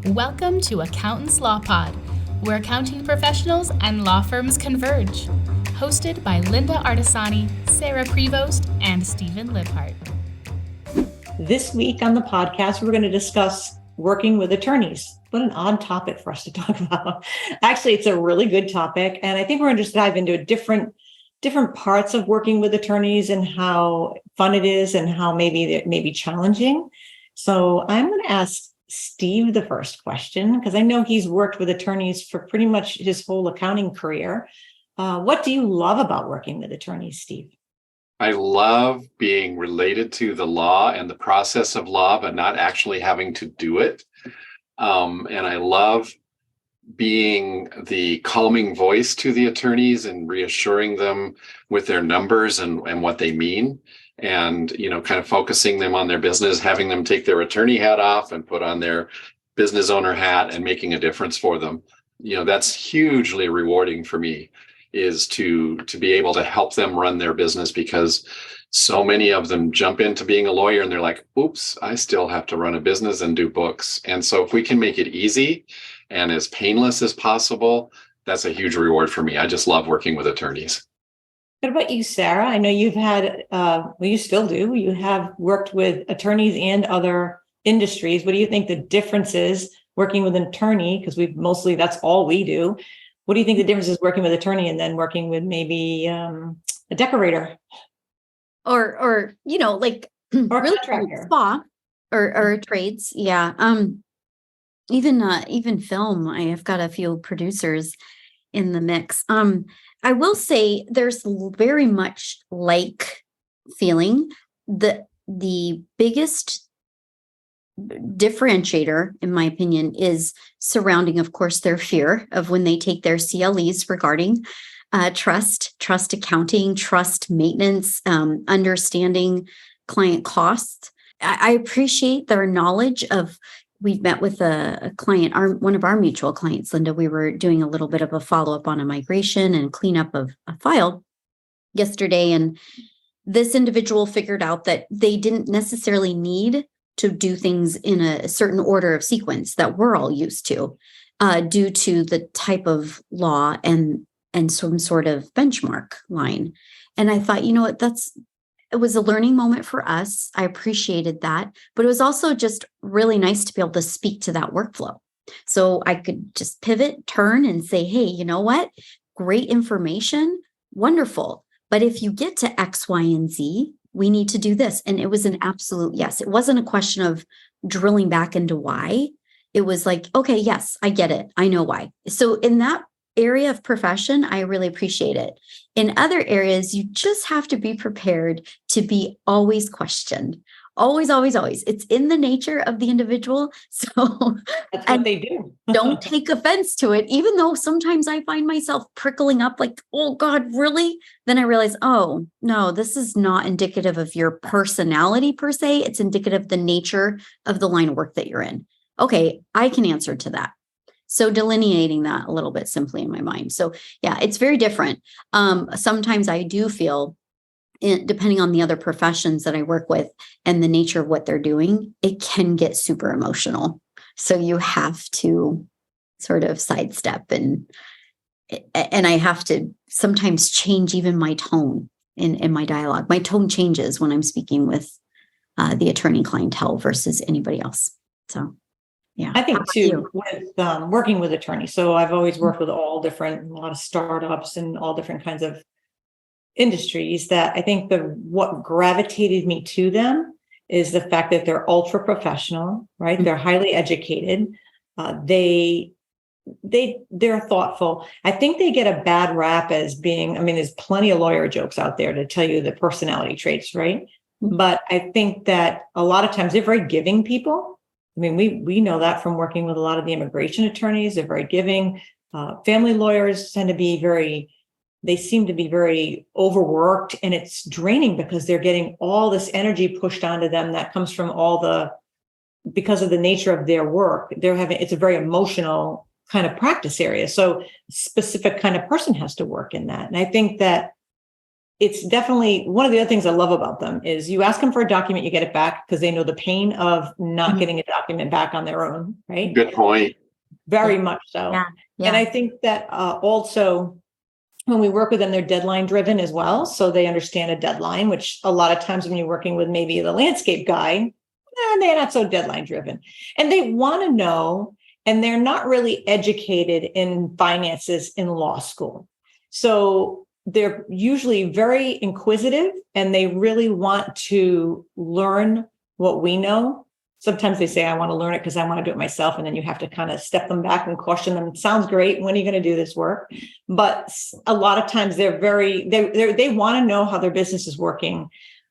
Welcome to Accountants Law Pod, where accounting professionals and law firms converge. Hosted by Lynda Artesani, Sarah Prevost, and Steve Libhart. This week on the podcast, we're going to discuss working with attorneys. What an odd topic for us to talk about. Actually, it's a really good topic. And I think we're going to just dive into different parts of working with attorneys and how fun it is and how maybe it may be challenging. So I'm going to ask Steve the first question, because I know he's worked with attorneys for pretty much his whole accounting career. What do you love about working with attorneys, Steve? I love being related to the law and the process of law, but not actually having to do it. And I love being the calming voice to the attorneys and reassuring them with their numbers and what they mean. And, kind of focusing them on their business, having them take their attorney hat off and put on their business owner hat and making a difference for them. That's hugely rewarding for me, is to be able to help them run their business, because so many of them jump into being a lawyer and they're like, oops, I still have to run a business and do books. And so if we can make it easy and as painless as possible, that's a huge reward for me. I just love working with attorneys. What about you, Sarah? I know you've had, you still do. You have worked with attorneys and other industries. What do you think the difference is working with an attorney? Because that's all we do. What do you think the difference is working with an attorney and then working with maybe a decorator? Or like or really contractor. Spa or trades. Yeah. Even film. I've got a few producers in the mix. I will say there's very much like feeling. The biggest differentiator, in my opinion, is surrounding, of course, their fear of when they take their CLEs regarding trust accounting, trust maintenance, understanding client costs. I appreciate their knowledge of. We've met with a client, one of our mutual clients, Lynda. We were doing a little bit of a follow-up on a migration and cleanup of a file yesterday. And this individual figured out that they didn't necessarily need to do things in a certain order of sequence that we're all used to, due to the type of law and some sort of benchmark line. And I thought, you know what, it was a learning moment for us. I appreciated that, but it was also just really nice to be able to speak to that workflow. So I could just pivot, turn and say, hey, you know what? Great information. Wonderful. But if you get to X, Y, and Z, we need to do this. And it was an absolute yes. It wasn't a question of drilling back into why. It was like, okay, yes, I get it. I know why. So in that area of profession, I really appreciate it. In other areas, you just have to be prepared to be always questioned. Always, always, always. It's in the nature of the individual. So that's what they do. Don't take offense to it, even though sometimes I find myself prickling up like, oh God, really? Then I realize, oh no, this is not indicative of your personality per se. It's indicative of the nature of the line of work that you're in. Okay, I can answer to that. So delineating that a little bit simply in my mind. So yeah, it's very different. Sometimes I do feel, depending on the other professions that I work with and the nature of what they're doing, it can get super emotional. So you have to sort of sidestep and I have to sometimes change even my tone in my dialogue. My tone changes when I'm speaking with the attorney clientele versus anybody else. So yeah, I think too, with working with attorneys. So I've always worked with a lot of startups and all different kinds of industries, that I think what gravitated me to them is the fact that they're ultra professional, right? Mm-hmm. They're highly educated. They're thoughtful. I think they get a bad rap as being, there's plenty of lawyer jokes out there to tell you the personality traits, right? Mm-hmm. But I think that a lot of times they're very giving people. We know that from working with a lot of the immigration attorneys. They're very giving. Family lawyers tend to be they seem to be very overworked, and it's draining because they're getting all this energy pushed onto them that comes from because of the nature of their work. It's a very emotional kind of practice area. So a specific kind of person has to work in that. And I think that it's definitely one of the other things I love about them is you ask them for a document, you get it back because they know the pain of not getting a document back on their own, right? Good point. Very much so. Yeah. And I think that also when we work with them, they're deadline driven as well. So they understand a deadline, which a lot of times when you're working with maybe the landscape guy, they're not so deadline driven. And they want to know, and they're not really educated in finances in law school. So they're usually very inquisitive and they really want to learn what we know. Sometimes they say, I want to learn it because I want to do it myself. And then you have to kind of step them back and question them. It sounds great. When are you going to do this work? But a lot of times they want to know how their business is working.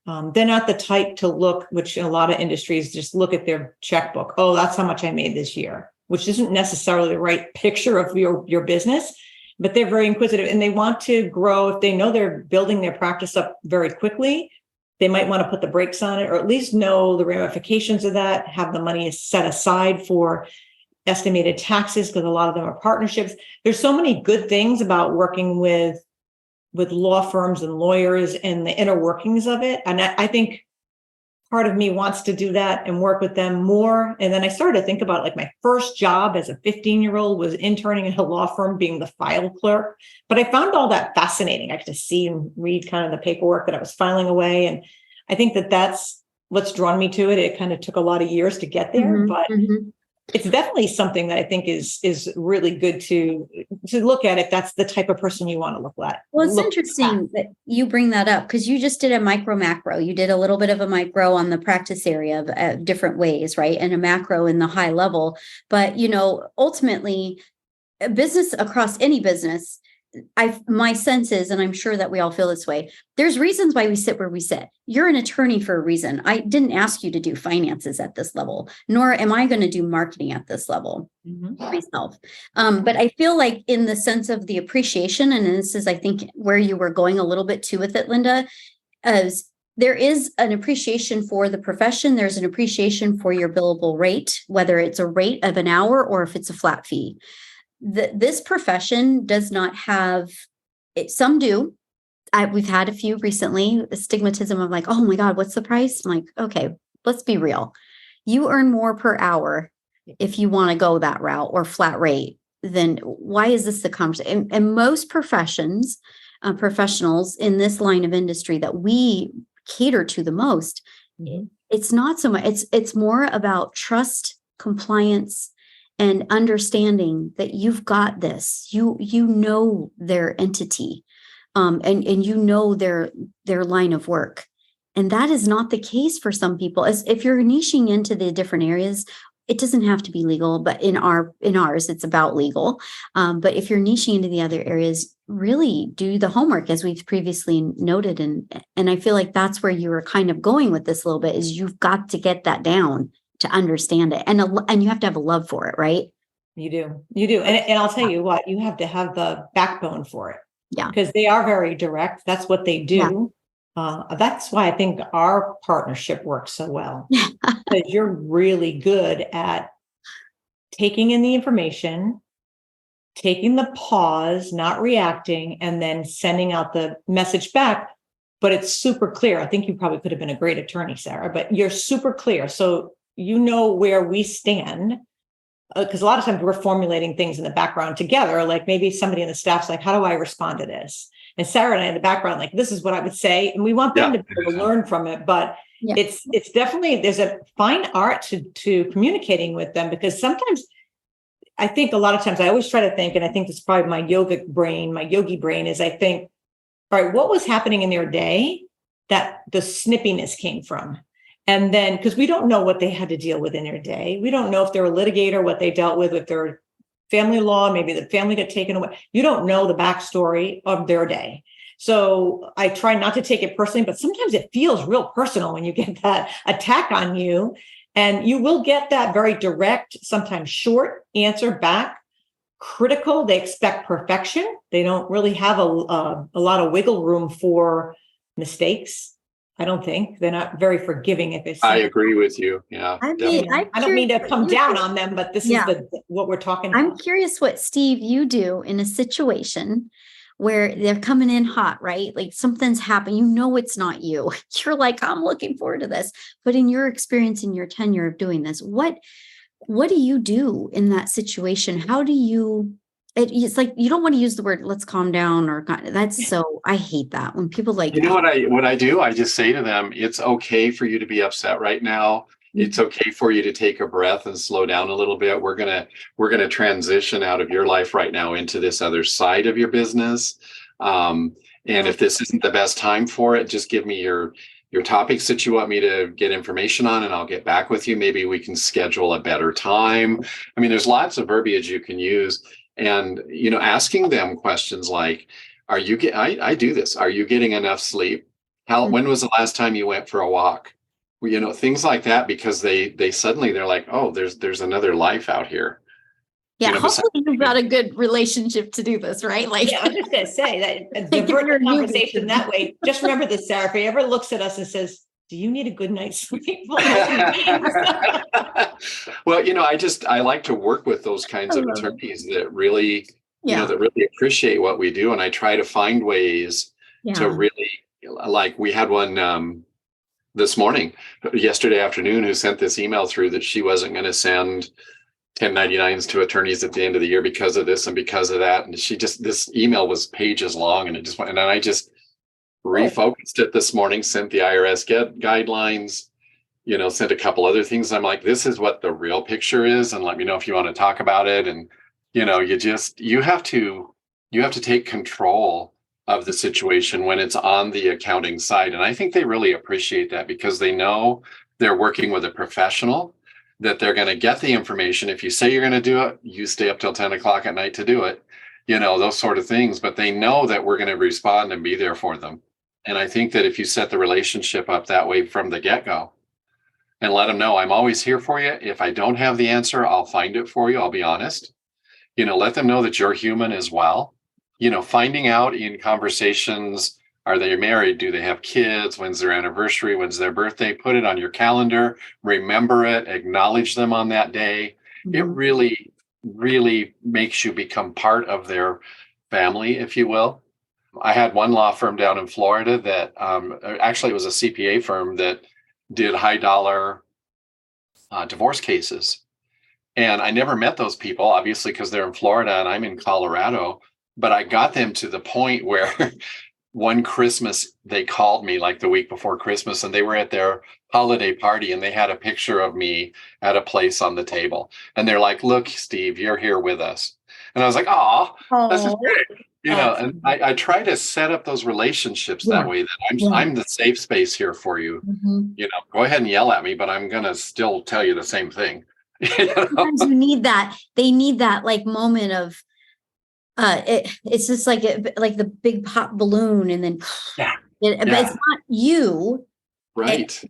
They're not the type to look, which in a lot of industries, just look at their checkbook. Oh, that's how much I made this year, which isn't necessarily the right picture of your business, but they're very inquisitive and they want to grow. If they know they're building their practice up very quickly, they might want to put the brakes on it, or at least know the ramifications of that, have the money set aside for estimated taxes, because a lot of them are partnerships. There's so many good things about working with law firms and lawyers and the inner workings of it. And I think part of me wants to do that and work with them more. And then I started to think about, like, my first job as a 15-year-old was interning in a law firm, being the file clerk. But I found all that fascinating. I could just see and read kind of the paperwork that I was filing away. And I think that that's what's drawn me to it. It kind of took a lot of years to get there, but it's definitely something that I think is really good to look at if that's the type of person you want to look at. Well, it's interesting that you bring that up, because you just did a micro macro. You did a little bit of a micro on the practice area of different ways, right? And a macro in the high level. But, ultimately, a business across any business, my sense is, and I'm sure that we all feel this way, there's reasons why we sit where we sit. You're an attorney for a reason. I didn't ask you to do finances at this level, nor am I going to do marketing at this level myself. But I feel like, in the sense of the appreciation, and this is, I think, where you were going a little bit too with it, Lynda, as there is an appreciation for the profession. There's an appreciation for your billable rate, whether it's a rate of an hour or if it's a flat fee. This profession does not have it. Some do. We've had a few recently, the stigmatism of, like, oh my God, what's the price? I'm like, okay, let's be real. You earn more per hour if you want to go that route or flat rate. Then why is this the conversation? And most professionals in this line of industry that we cater to the most, it's not so much. It's more about trust, compliance, and understanding that you've got this. You know their entity, and you know their line of work. And that is not the case for some people. As if you're niching into the different areas, it doesn't have to be legal, but in ours, it's about legal. But if you're niching into the other areas, really do the homework, as we've previously noted. And I feel like that's where you were kind of going with this a little bit, is you've got to get that down to understand it. And you have to have a love for it, right? You do. And I'll tell you what, you have to have the backbone for it. Yeah. Because they are very direct. That's what they do. Yeah. That's why I think our partnership works so well. Because you're really good at taking in the information, taking the pause, not reacting, and then sending out the message back. But it's super clear. I think you probably could have been a great attorney, Sarah, but you're super clear. So you know where we stand, because a lot of times we're formulating things in the background together. Like, maybe somebody in the staff's like, how do I respond to this? And Sarah and I in the background, like, this is what I would say. And we want them to be able to learn from it. But it's definitely, there's a fine art to communicating with them, because sometimes I think a lot of times I always try to think, and I think this is probably my yogi brain is, I think, all right, what was happening in their day that the snippiness came from? And then, because we don't know what they had to deal with in their day. We don't know if they're a litigator, what they dealt with their family law, maybe the family got taken away. You don't know the backstory of their day. So I try not to take it personally, but sometimes it feels real personal when you get that attack on you. And you will get that very direct, sometimes short answer back. Critical. They expect perfection. They don't really have a lot of wiggle room for mistakes. I don't think they're not very forgiving if it's. I agree with you. Yeah. I don't mean to come down on them, but this is what we're talking about. I'm curious what, Steve, you do in a situation where they're coming in hot, right? Like something's happened. You know, it's not you. You're like, I'm looking forward to this. But in your experience, in your tenure of doing this, what do you do in that situation? How do you, it's like, you don't want to use the word, let's calm down, or that's so, I hate that when people like, you know what I do? I just say to them, it's okay for you to be upset right now. It's okay for you to take a breath and slow down a little bit. We're gonna transition out of your life right now into this other side of your business. And if this isn't the best time for it, just give me your topics that you want me to get information on, and I'll get back with you. Maybe we can schedule a better time. I mean, there's lots of verbiage you can use, and asking them questions like, I do this. Are you getting enough sleep? When was the last time you went for a walk? Things like that, because they suddenly they're like, oh, there's another life out here. Yeah, hopefully you've got a good relationship to do this, right? Like, yeah, I'm just gonna say that divert the conversation that way. Just remember this, Sarah. If he ever looks at us and says, "Do you need a good night's sleep?" Well, I like to work with those kinds of attorneys that really, that really appreciate what we do, and I try to find ways to really, like, we had one yesterday afternoon, who sent this email through that she wasn't going to send 1099s to attorneys at the end of the year because of this and because of that. And this email was pages long, and it just went, and then I just refocused it this morning, sent the IRS guidelines, sent a couple other things. I'm like, this is what the real picture is. And let me know if you want to talk about it. And, you have to take control of the situation when it's on the accounting side. And I think they really appreciate that, because they know they're working with a professional, that they're going to get the information. If you say you're going to do it, you stay up till 10 o'clock at night to do it, those sort of things. But they know that we're going to respond and be there for them. And I think that if you set the relationship up that way from the get-go and let them know, I'm always here for you. If I don't have the answer, I'll find it for you. I'll be honest. Let them know that you're human as well. Finding out in conversations, are they married? Do they have kids? When's their anniversary? When's their birthday? Put it on your calendar, remember it, acknowledge them on that day. Mm-hmm. It really, really makes you become part of their family, if you will. I had one law firm down in Florida that actually it was a CPA firm that did high dollar divorce cases. And I never met those people, obviously, because they're in Florida and I'm in Colorado. But I got them to the point where one Christmas, they called me like the week before Christmas, and they were at their holiday party, and they had a picture of me at a place on the table. And they're like, look, Steve, you're here with us. And I was like, oh, this is great. And I try to set up those relationships that way, that I'm the safe space here for you. Mm-hmm. Go ahead and yell at me, but I'm going to still tell you the same thing. Sometimes you need that. They need that like moment of, it's just like the big pop balloon, and then but it's not you, right?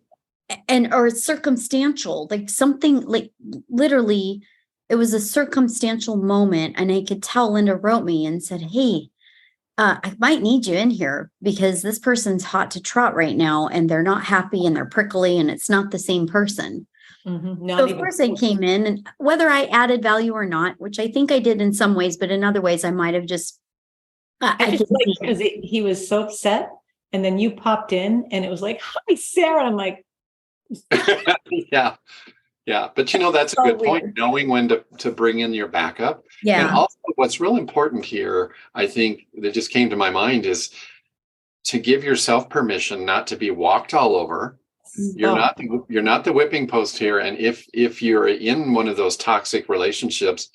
Or it's circumstantial, like something like literally, it was a circumstantial moment, and I could tell Lynda wrote me and said, "Hey, I might need you in here because this person's hot to trot right now, and they're not happy, and they're prickly, and it's not the same person." Mm-hmm. So of course they came in, and whether I added value or not, which I think I did in some ways, but in other ways I might have just. I just like, because he was so upset, and then you popped in, and it was like, "Hi, Sarah." I'm like, yeah. But that's a good point. Knowing when to bring in your backup. Yeah. And also, what's real important here, I think, that just came to my mind, is to give yourself permission not to be walked all over. You're not the whipping post here. And if you're in one of those toxic relationships,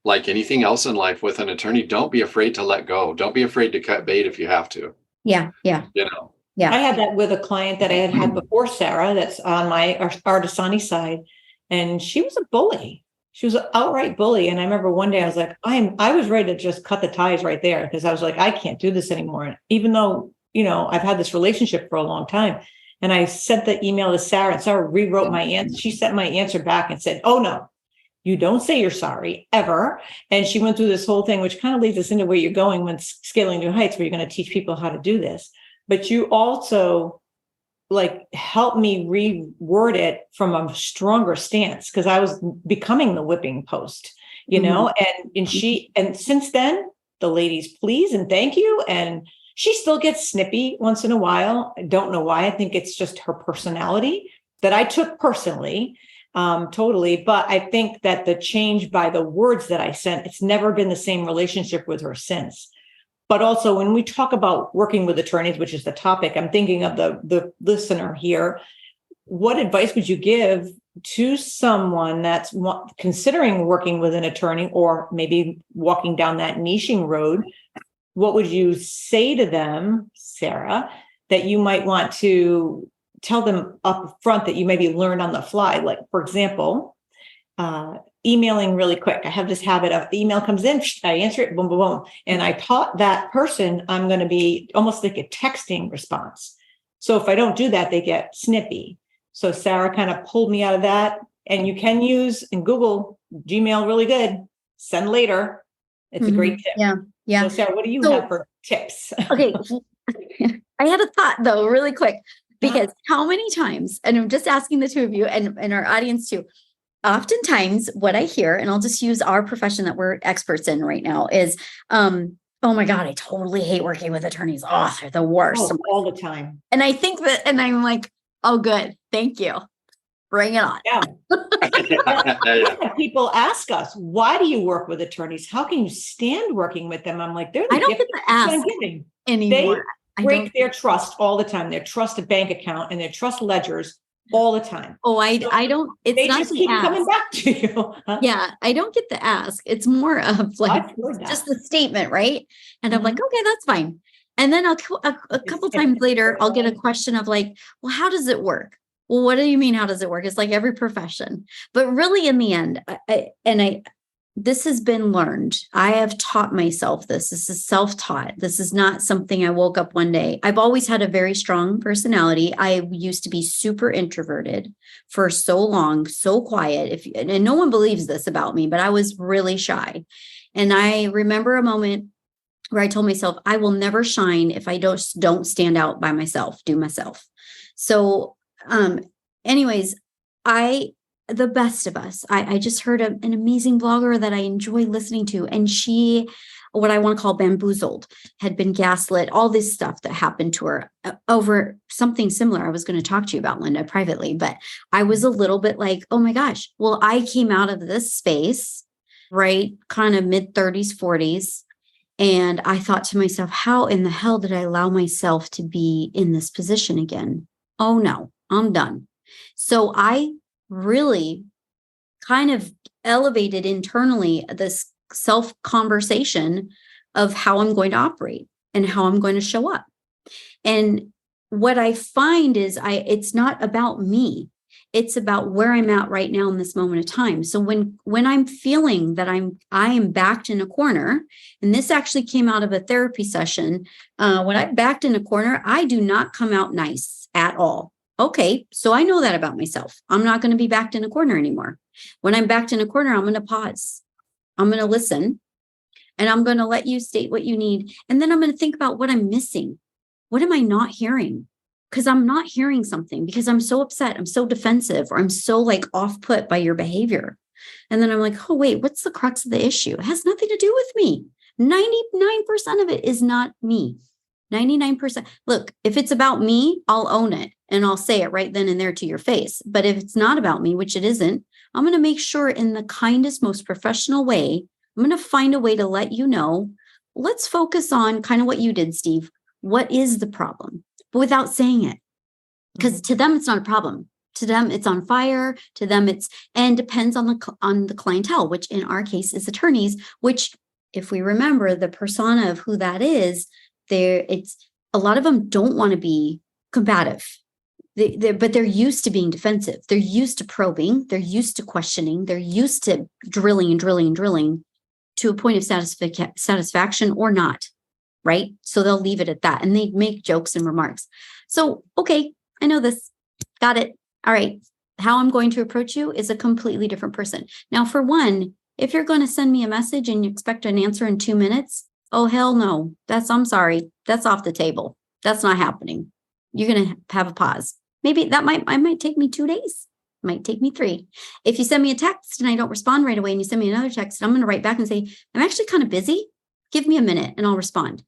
like anything else in life with an attorney, don't be afraid to let go. Don't be afraid to cut bait if you have to. Yeah. Yeah. I had that with a client that I had before, Sarah, that's on my Artesani side. And she was a bully. She was an outright bully. And I remember one day I was like, I was ready to just cut the ties right there, because I was like, I can't do this anymore. Even though, I've had this relationship for a long time. And I sent the email to Sarah, and Sarah rewrote my answer. She sent my answer back and said, "Oh, no, you don't say you're sorry ever." And she went through this whole thing, which kind of leads us into where you're going when scaling new heights, where you're going to teach people how to do this. But you also help me reword it from a stronger stance, because I was becoming the whipping post, and since then the ladies please and thank you. And she still gets snippy once in a while. I don't know why. I think it's just her personality that I took personally, totally. But I think that the change by the words that I sent, it's never been the same relationship with her since. But also when we talk about working with attorneys, which is the topic, I'm thinking of the listener here. What advice would you give to someone that's considering working with an attorney or maybe walking down that niching road? What would you say to them, Sarah, that you might want to tell them up front that you maybe learned on the fly? Like, for example, emailing really quick. I have this habit of the email comes in, I answer it, boom, boom, boom. And I taught that person I'm going to be almost like a texting response. So if I don't do that, they get snippy. So Sarah kind of pulled me out of that. And you can use in Google Gmail really good. Send later. It's a great tip. Yeah. Yeah. So Sarah, what do you have for tips? Okay. I had a thought though, really quick, because how many times, and I'm just asking the two of you and our audience too, oftentimes what I hear, and I'll just use our profession that we're experts in right now is, oh my God, I totally hate working with attorneys. Oh, they're the worst. All the time. And I think that, and I'm like, oh, good. Thank you. Bring it on. Yeah. People ask us, why do you work with attorneys? How can you stand working with them? I'm like, I don't get to ask anymore. They break their trust all the time, their trust bank account and their trust ledgers all the time. Oh, I don't, it's they not just keep ask. coming back to you. Huh? Yeah. I don't get the ask. It's more of like just the statement. Right. And I'm like, okay, that's fine. And then a couple times later, I'll get a question of like, well, how does it work? Well, what do you mean? How does it work? It's like every profession, but really in the end, this has been learned. I have taught myself this. This is self-taught. This is not something I woke up one day. I've always had a very strong personality. I used to be super introverted for so long, so quiet. And no one believes this about me, but I was really shy. And I remember a moment where I told myself, I will never shine if I don't stand out by myself, do myself. So, anyways, the best of us, I just heard an amazing blogger that I enjoy listening to. And she, what I want to call bamboozled, had been gaslit, all this stuff that happened to her over something similar. I was going to talk to you about, Lynda, privately, but I was a little bit like, oh my gosh, well, I came out of this space, right? Kind of mid 30s, 40s. And I thought to myself, how in the hell did I allow myself to be in this position again? Oh no, I'm done. So I really kind of elevated internally this self-conversation of how I'm going to operate and how I'm going to show up. And what I find is it's not about me. It's about where I'm at right now in this moment of time. So when I'm feeling that I am backed in a corner, and this actually came out of a therapy session, when I'm backed in a corner, I do not come out nice at all. Okay, so I know that about myself. I'm not going to be backed in a corner anymore. When I'm backed in a corner, I'm going to pause. I'm going to listen, and I'm going to let you state what you need. And then I'm going to think about what I'm missing. What am I not hearing? Because I'm not hearing something because I'm so upset. I'm so defensive, or I'm so like off put by your behavior. And then I'm like, oh, wait, what's the crux of the issue? It has nothing to do with me. 99% of it is not me. 99%. Look, if it's about me, I'll own it and I'll say it right then and there to your face. But if it's not about me, which it isn't, I'm going to make sure in the kindest, most professional way, I'm going to find a way to let you know, let's focus on kind of what you did, Steve. What is the problem? But without saying it, because to them, it's not a problem. To them, it's on fire. To them, and depends on the clientele, which in our case is attorneys, which if we remember the persona of who that is, it's a lot of them don't want to be combative, but they're used to being defensive. They're used to probing. They're used to questioning. They're used to drilling and drilling and drilling to a point of satisfaction or not. Right. So they'll leave it at that and they make jokes and remarks. So, okay, I know this. Got it. All right. How I'm going to approach you is a completely different person. Now, for one, if you're going to send me a message and you expect an answer in 2 minutes, oh, hell no. I'm sorry. That's off the table. That's not happening. You're going to have a pause. Maybe I might take me 2 days. It might take me 3. If you send me a text and I don't respond right away and you send me another text, I'm going to write back and say, I'm actually kind of busy. give me a minute and I'll respond.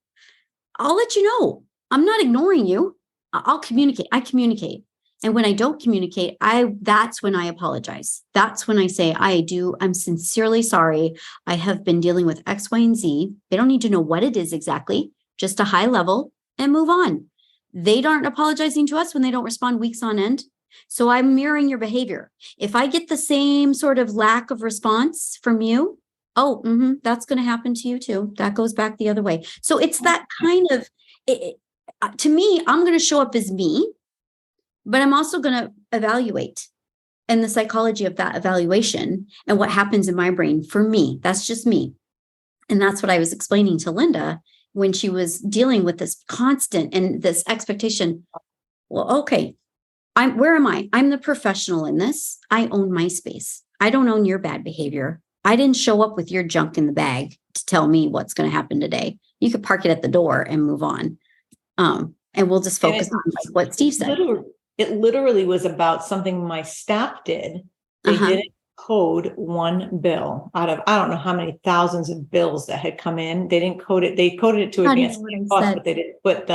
I'll let you know. I'm not ignoring you. I'll communicate. I communicate. And when I don't communicate, that's when I apologize. That's when I say, I'm sincerely sorry. I have been dealing with X, Y, and Z. They don't need to know what it is exactly, just a high level, and move on. They aren't apologizing to us when they don't respond weeks on end. So I'm mirroring your behavior. If I get the same sort of lack of response from you, that's going to happen to you too. That goes back the other way. So it's that kind of, to me, I'm going to show up as me, but I'm also going to evaluate, and the psychology of that evaluation and what happens in my brain for me. That's just me. And that's what I was explaining to Lynda when she was dealing with this constant and this expectation. Well, okay, where am I? I'm the professional in this. I own my space. I don't own your bad behavior. I didn't show up with your junk in the bag to tell me what's going to happen today. You could park it at the door and move on. And we'll just focus on what Steve said. It literally was about something my staff did. They didn't code one bill out of, I don't know how many thousands of bills that had come in. They didn't code it. They coded it to advance cost, but they didn't put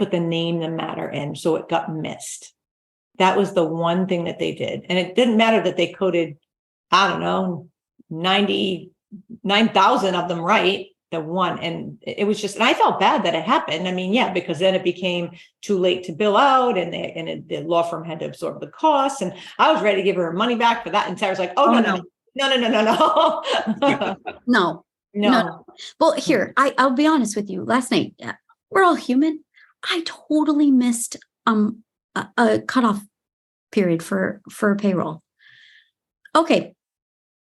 the name, the matter in. So it got missed. That was the one thing that they did. And it didn't matter that they coded, I don't know, 99,000 of them right. The one, and it was just, and I felt bad that it happened. I mean, yeah, because then it became too late to bill out, and the law firm had to absorb the costs, and I was ready to give her money back for that. And Teaira's like, no. No. Well, here, I'll be honest with you. Last night, we're all human. I totally missed a cutoff period for a payroll. Okay,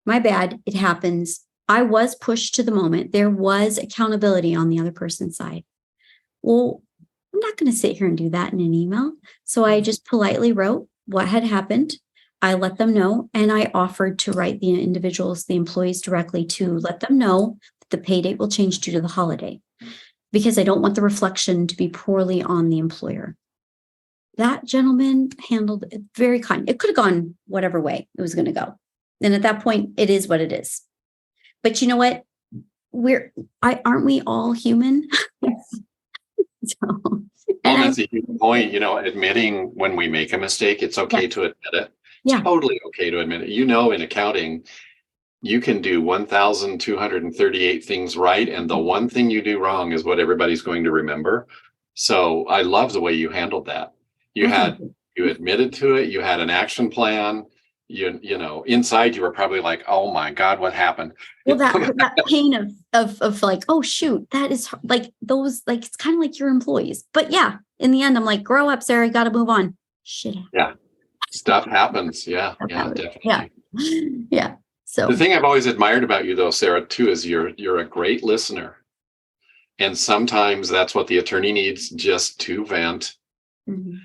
my bad. It happens. I was pushed to the moment. There was accountability on the other person's side. Well, I'm not going to sit here and do that in an email. So I just politely wrote what had happened. I let them know, and I offered to write the employees directly to let them know that the pay date will change due to the holiday, because I don't want the reflection to be poorly on the employer. That gentleman handled it very kind. It could have gone whatever way it was going to go. And at that point, it is what it is. But you know what? Aren't we all human? That's a huge point. Admitting when we make a mistake, it's okay to admit it. Yeah. Totally okay to admit it. In accounting, you can do 1,238 things right, and the one thing you do wrong is what everybody's going to remember. So I love the way you handled that. You admitted to it. You had an action plan. Inside you were probably like, oh my God, what happened? Well, that pain of like, oh shoot, that is like those, like, it's kind of like your employees. But yeah, in the end, I'm like, grow up, Sarah, got to move on. Shit. Yeah. Stuff happens. Yeah. Definitely. Yeah. So the thing I've always admired about you though, Sarah, too, is you're a great listener. And sometimes that's what the attorney needs, just to vent. Mm-hmm.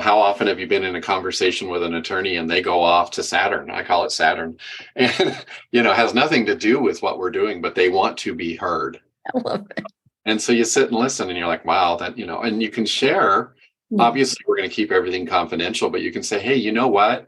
How often have you been in a conversation with an attorney and they go off to Saturn? I call it Saturn. And, has nothing to do with what we're doing, but they want to be heard. I love it. And so you sit and listen and you're like, wow, that, and you can share. Mm-hmm. Obviously, we're going to keep everything confidential, but you can say, hey, you know what?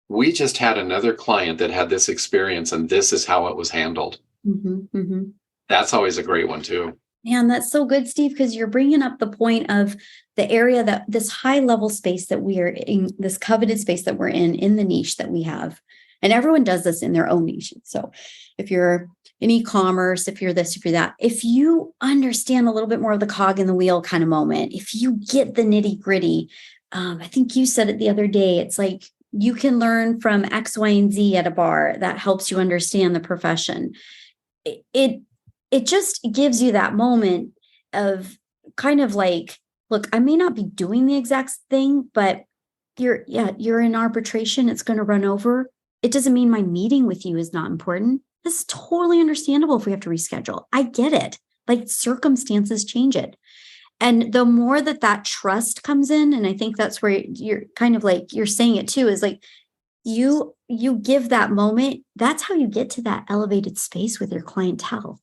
We just had another client that had this experience and this is how it was handled. Mm-hmm. Mm-hmm. That's always a great one too. Man, that's so good, Steve, because you're bringing up the point of the area that this high level space that we are in, this coveted space that we're in the niche that we have. And everyone does this in their own niche. So if you're in e-commerce, if you're this, if you're that, if you understand a little bit more of the cog in the wheel kind of moment, if you get the nitty gritty, I think you said it the other day, it's like you can learn from X, Y, and Z at a bar that helps you understand the profession. It just gives you that moment of kind of like, look, I may not be doing the exact thing, but you're in arbitration. It's going to run over. It doesn't mean my meeting with you is not important. This is totally understandable if we have to reschedule. I get it. Like, circumstances change it. And the more that trust comes in, and I think that's where you're kind of like, you're saying it too, is like, you give that moment. That's how you get to that elevated space with your clientele.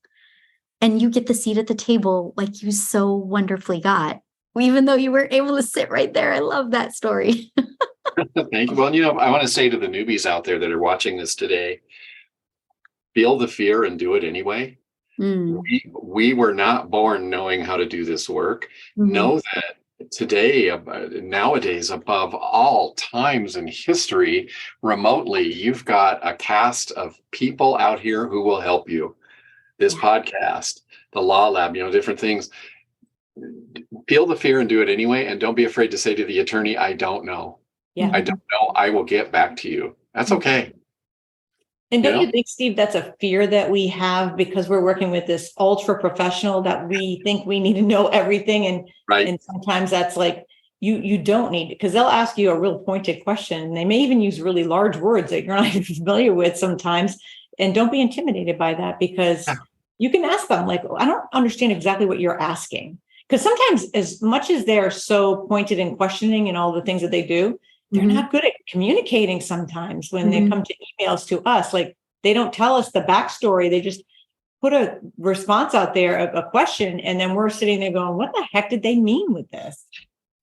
And you get the seat at the table like you so wonderfully got, even though you weren't able to sit right there. I love that story. Thank you. Well, I want to say to the newbies out there that are watching this today, feel the fear and do it anyway. Mm. We were not born knowing how to do this work. Mhm. Know that today, nowadays, above all times in history, remotely, you've got a cast of people out here who will help you. This podcast, the Law Lab, different things. Feel the fear and do it anyway. And don't be afraid to say to the attorney, I don't know. Yeah. I don't know. I will get back to you. That's okay. And don't you think, Steve, that's a fear that we have because we're working with this ultra professional that we think we need to know everything. And sometimes that's like, you don't need it because they'll ask you a real pointed question. And they may even use really large words that you're not even familiar with sometimes. And don't be intimidated by that because you can ask them like, I don't understand exactly what you're asking. Because sometimes as much as they're so pointed in questioning and all the things that they do, they're not good at communicating sometimes when they come to emails to us. Like they don't tell us the backstory. They just put a response out there, a question, and then we're sitting there going, what the heck did they mean with this?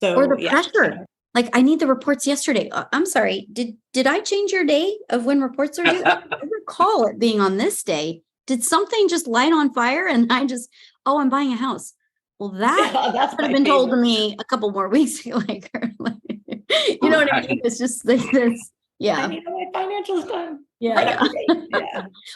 So or the pressure. Like I need the reports yesterday. I'm sorry. Did I change your day of when reports are due? I recall it being on this day. Did something just light on fire? And I'm buying a house. Well, that could have been told to me a couple more weeks ago. Like, you know what I mean? It's just like this. Yeah. I need my financials done. Yeah.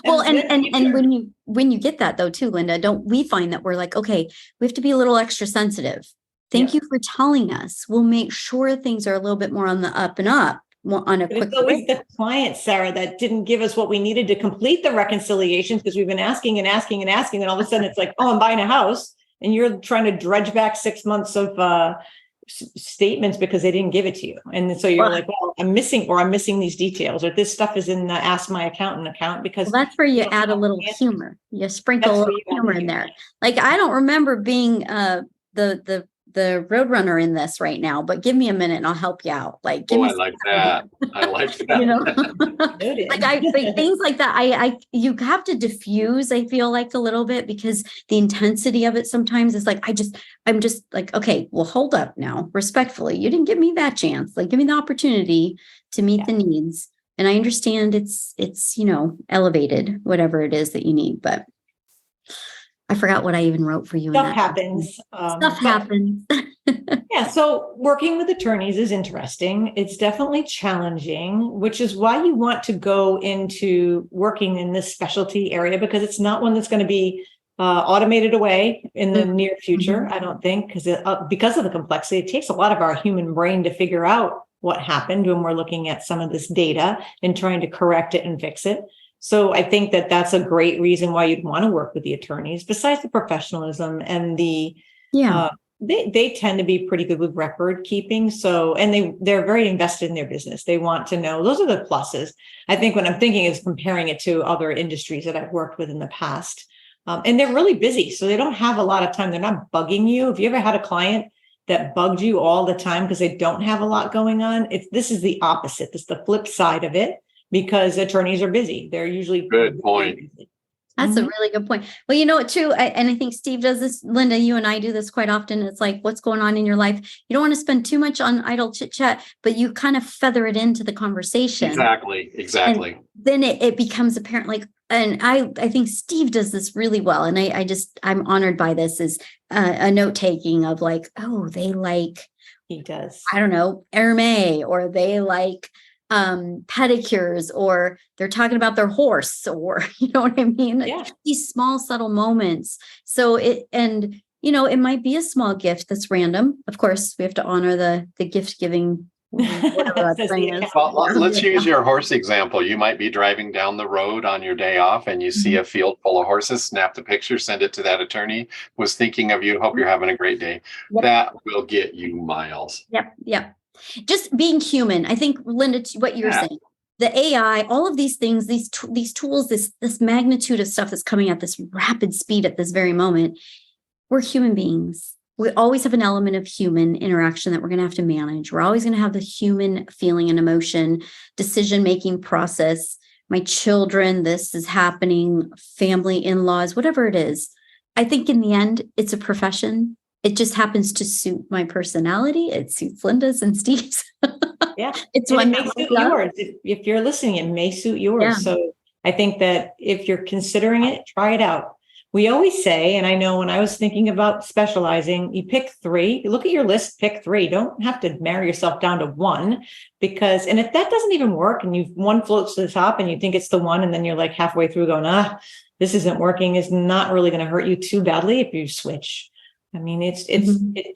Well, and when you get that though, too, Lynda, don't we find that we're like, okay, we have to be a little extra sensitive. Thank you for telling us. We'll make sure things are a little bit more on the up and up. On a quick. It's always the client, Sarah, that didn't give us what we needed to complete the reconciliations because we've been asking and asking and asking, and all of a sudden it's like, oh, I'm buying a house. And you're trying to dredge back 6 months of statements because they didn't give it to you. And so you're like, well, I'm missing these details, or this stuff is in the Ask My Accountant account because that's where you add a little humor. You sprinkle a little humor in there. Like, I don't remember being the roadrunner in this right now, but give me a minute and I'll help you out. Like, give me I like that. I like that. Like I think things like that. You have to diffuse, I feel like, a little bit because the intensity of it sometimes is like, I'm just like, okay, well, hold up now, respectfully. You didn't give me that chance. Like, give me the opportunity to meet the needs. And I understand it's, elevated, whatever it is that you need, but I forgot what I even wrote for you. Stuff happens. Happens. Yeah. So working with attorneys is interesting. It's definitely challenging, which is why you want to go into working in this specialty area, because it's not one that's going to be automated away in the near future. I don't think, because of the complexity, it takes a lot of our human brain to figure out what happened when we're looking at some of this data and trying to correct it and fix it. So I think that that's a great reason why you'd want to work with the attorneys, besides the professionalism and they tend to be pretty good with record keeping. So, and they're very invested in their business. They want to know, those are the pluses. I think when I'm thinking is comparing it to other industries that I've worked with in the past, and they're really busy. So they don't have a lot of time. They're not bugging you. Have you ever had a client that bugged you all the time because they don't have a lot going on? This is the opposite. This is the flip side of it. Because attorneys are busy. They're usually good point. That's a really good point. Well, you know what, too, and I think Steve does this. Lynda, you and I do this quite often. It's like, what's going on in your life? You don't want to spend too much on idle chit chat, but you kind of feather it into the conversation. Exactly. And then it becomes apparent. Like, and I think Steve does this really well. And I'm honored by this, is a note taking of like, oh, they like, he does, I don't know, Hermé, or they like pedicures, or they're talking about their horse, or you know what I mean? Yeah. These small, subtle moments. So it might be a small gift that's random. Of course, we have to honor the gift giving. Whatever that thing is. Well, let's use your horse example. You might be driving down the road on your day off and you see a field full of horses. Snap the picture, send it to that attorney. Was thinking of you. Hope you're having a great day. Yep. That will get you miles. Yep. Just being human. I think, Lynda, what you're saying, the AI, all of these things, these tools, this magnitude of stuff that's coming at this rapid speed at this very moment, we're human beings. We always have an element of human interaction that we're going to have to manage. We're always going to have the human feeling and emotion, decision-making process. My children, this is happening, family, in-laws, whatever it is. I think in the end, it's a profession. It just happens to suit my personality. It suits Lynda's and Steve's. Yeah. It's what may suit yours. If you're listening, it may suit yours. Yeah. So I think that if you're considering it, try it out. we always say, and I know when I was thinking about specializing, you pick three, you look at your list, pick three. Don't have to narrow yourself down to one, because, and if that doesn't even work and one floats to the top and you think it's the one, and then you're like halfway through going, this isn't working, is not really going to hurt you too badly if you switch. I mean,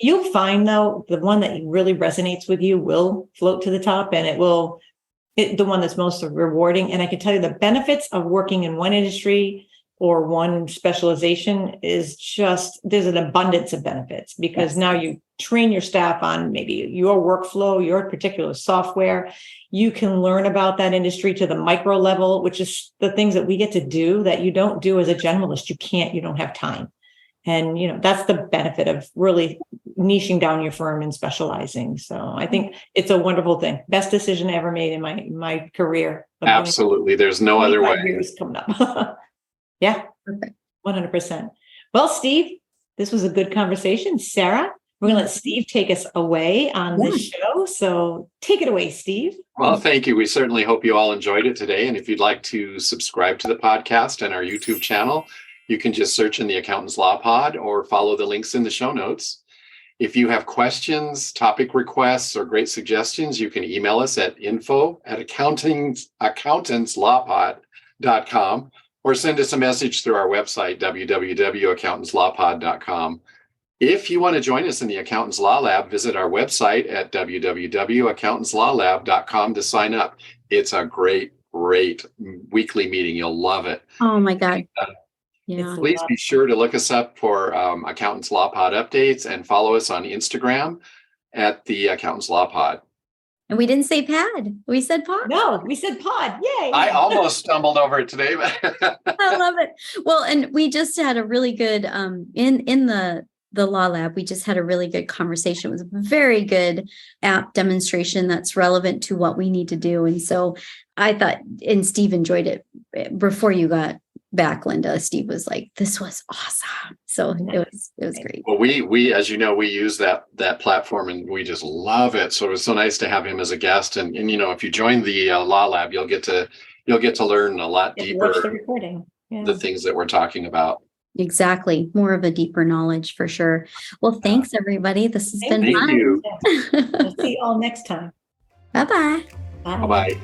you'll find though, the one that really resonates with you will float to the top, and the one that's most rewarding. And I can tell you the benefits of working in one industry or one specialization is just, there's an abundance of benefits, because now you train your staff on maybe your workflow, your particular software. You can learn about that industry to the micro level, which is the things that we get to do that you don't do as a generalist. You don't have time. And, that's the benefit of really niching down your firm and specializing. So I think it's a wonderful thing. Best decision I ever made in my career. Absolutely. There's no other way. Years coming up. Yeah, 100%. Well, Steve, this was a good conversation. Sarah, we're going to let Steve take us away on this show. So take it away, Steve. Well, thank you. We certainly hope you all enjoyed it today. And if you'd like to subscribe to the podcast and our YouTube channel, you can just search in the Accountants Law Pod or follow the links in the show notes. If you have questions, topic requests, or great suggestions, you can email us at info@accountantslawpod.com. or send us a message through our website, www.accountantslawpod.com. If you want to join us in the Accountants Law Lab, visit our website at www.accountantslawlab.com to sign up. It's a great weekly meeting. You'll love it. Oh my God. Please be sure to look us up for Accountants Law Pod updates, and follow us on Instagram at the Accountants Law Pod. And we didn't say pad. We said pod. No, we said pod. Yay. I almost stumbled over it today. I love it. Well, and we just had a really good, in the Law Lab, we just had a really good conversation. It was a very good app demonstration that's relevant to what we need to do. And so I thought, and Steve enjoyed it before you got back, Lynda. Steve was like, this was awesome. So it was great. Well, we as you know, we use that platform and we just love it. So it was so nice to have him as a guest. And if you join the Law Lab, you'll get to learn a lot deeper the recording. Yeah. The things that we're talking about. Exactly. More of a deeper knowledge for sure. Well, thanks everybody. This has been fun. Thank you. We'll see you all next time. Bye-bye. Bye-bye.